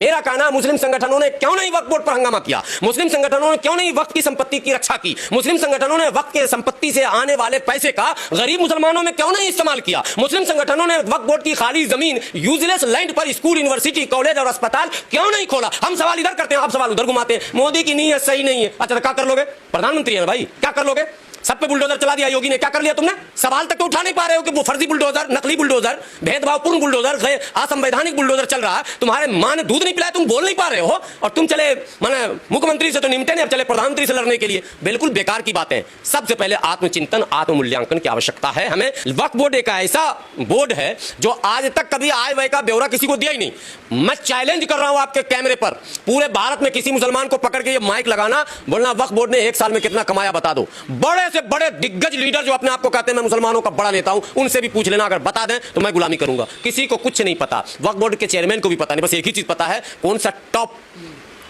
मेरा कहना, मुस्लिम संगठनों ने क्यों नहीं वक्फ बोर्ड पर हंगामा किया? मुस्लिम संगठनों ने क्यों नहीं वक्फ की संपत्ति की रक्षा की? मुस्लिम संगठनों ने वक्फ के संपत्ति से आने वाले पैसे का गरीब मुसलमानों में क्यों नहीं इस्तेमाल किया? मुस्लिम संगठनों ने वक्फ बोर्ड की खाली जमीन, यूजलेस लैंड पर स्कूल, यूनिवर्सिटी, कॉलेज और अस्पताल क्यों नहीं खोला? हम सवाल इधर करते हैं, आप सवाल उधर घुमाते हैं। मोदी की नीयत सही नहीं है। अच्छा, क्या कर लोगे? प्रधानमंत्री है भाई, क्या कर लोगे? सब पे बुलडोजर चला दिया योगी ने, क्या कर लिया तुमने? सवाल तक तो उठा नहीं पा रहे हो कि वो फर्जी बुलडोजर, नकली बुलडोजर, भेदभावपूर्ण बुलडोजर, असंवैधानिक बुलडोजर चल रहा है। तुम्हारे मां ने दूध नहीं पिलाया, तुम बोल नहीं पा रहे हो, और तुम चले माने मुख्यमंत्री से तो निमटे नहीं, अब चले प्रधानमंत्री से लड़ने के लिए। बिल्कुल बेकार की बातें। सबसे पहले आत्मचिंतन, आत्ममूल्यांकन की आवश्यकता है हमें। वक्फ बोर्ड एक ऐसा बोर्ड है जो आज तक कभी आय व्यय का ब्यौरा किसी को दिया ही नहीं। मैं चैलेंज कर रहा हूं आपके कैमरे पर, पूरे भारत में किसी मुसलमान को पकड़ के ये माइक लगाना, बोलना वक्फ बोर्ड ने एक साल में कितना कमाया बता दो। बड़े से बड़े दिग्गज लीडर जो अपने आप को कहते हैं मैं मुसलमानों का बड़ा नेता हूं, उनसे भी पूछ लेना, अगर बता दें तो मैं गुलामी करूंगा। किसी को कुछ नहीं पता। वक्फ बोर्ड के चेयरमैन को भी पता नहीं, बस एक ही चीज पता है, कौन सा टॉप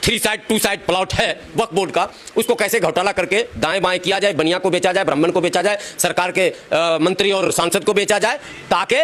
3 साइड 2 साइड प्लॉट है वक्फ बोर्ड का, उसको कैसे घोटाला करके दाएं बाएं किया जाए, बनिया को बेचा जाए, ब्राह्मण को बेचा जाए, सरकार के मंत्री और सांसद को बेचा जाए, ताकि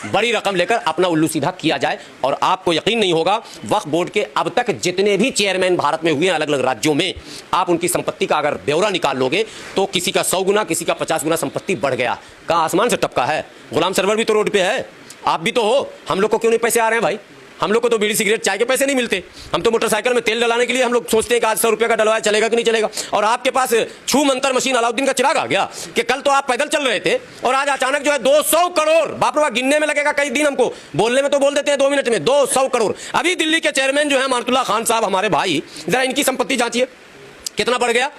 बड़ी रकम लेकर अपना उल्लू सीधा किया जाए। और आपको यकीन नहीं होगा, वक्फ बोर्ड के अब तक जितने भी चेयरमैन भारत में हुए हैं अलग अलग राज्यों में, आप उनकी संपत्ति का अगर ब्यौरा निकाल लोगे तो किसी का 100 गुना, किसी का 50 गुना संपत्ति बढ़ गया। कहाँ आसमान से टपका है? गुलाम सरवर भी तो रोड पे है, आप भी तो हो। हम लोग को क्यों नहीं पैसे आ रहे हैं भाई? हम लोग को तो बीड़ी सिगरेट चाय के पैसे नहीं मिलते। हम तो मोटरसाइकिल में तेल डलाने के लिए हम लोग सोचते हैं कि आज 100 रुपये का डलवाया चलेगा कि नहीं चलेगा। और आपके पास छू मंतर मशीन अलाउद्दीन का चिराग आ गया कि कल तो आप पैदल चल रहे थे और आज अचानक जो है 200 करोड़, बाप रे बाप, गिनने में लगेगा कई दिन, हमको बोलने में तो बोल देते हैं 2 मिनट में 200 करोड़। अभी दिल्ली के चेयरमैन जो है मानतुल्लाह खान साहब, हमारे भाई, जरा इनकी संपत्ति जांचिए कितना बढ़ गया।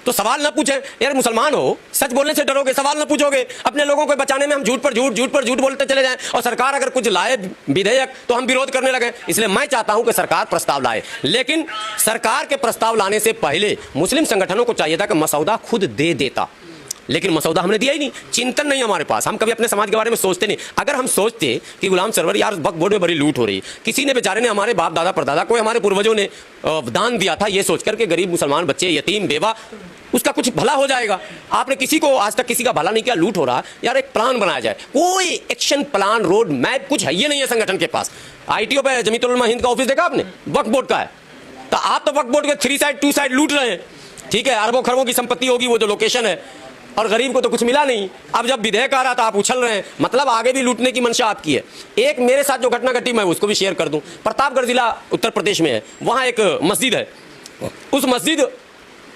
तो सवाल न पूछे यार, मुसलमान हो, सच बोलने से डरोगे, सवाल न पूछोगे। अपने लोगों को बचाने में हम झूठ पर झूठ बोलते चले जाएं, और सरकार अगर कुछ लाए विधेयक तो हम विरोध करने लगे। इसलिए मैं चाहता हूं कि सरकार प्रस्ताव लाए, लेकिन सरकार के प्रस्ताव लाने से पहले मुस्लिम संगठनों को चाहिए था कि मसौदा खुद दे देता, लेकिन मसौदा हमने दिया ही नहीं। चिंतन नहीं हमारे पास, हम कभी अपने समाज के बारे में सोचते नहीं। अगर हम सोचते कि गुलाम सरवर यार वक्फ बोर्ड में बड़ी लूट हो रही, किसी ने बेचारे ने, हमारे बाप दादा परदादा, कोई हमारे पूर्वजों ने दान दिया था ये सोचकर के गरीब मुसलमान बच्चे, यतीम, बेवा, उसका कुछ भला हो जाएगा। आपने किसी को आज तक किसी का भला नहीं किया, लूट हो रहा। यार एक प्लान बनाया जाए, कोई एक्शन प्लान, रोड मैप कुछ है ये नहीं है संगठन के पास। आईटीओ पे जमीयतुल उलमा हिंद का ऑफिस देखा आपने? वक्फ बोर्ड का है। तो आप तो वक्फ बोर्ड के 3 साइड 2 साइड लूट रहे हैं। ठीक है, अरबों खरबों की संपत्ति होगी वो जो लोकेशन है, और गरीब को तो कुछ मिला नहीं। अब जब विधेयक आ रहा था आप उछल रहे हैं, मतलब आगे भी लूटने की मंशा आपकी है। एक मेरे साथ जो घटना घटी मैं उसको भी शेयर कर दूं। प्रतापगढ़ जिला उत्तर प्रदेश में है, वहां एक मस्जिद है। उस मस्जिद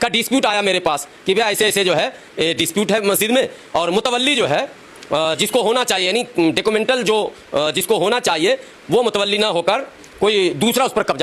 का डिस्प्यूट आया मेरे पास कि भैया ऐसे ऐसे जो है डिस्प्यूट है मस्जिद में, और मुतवल्ली जो है जिसको होना चाहिए, यानी डॉक्यूमेंटल जो जिसको होना चाहिए वो मुतवल्ली ना होकर कोई दूसरा उस पर कब्जा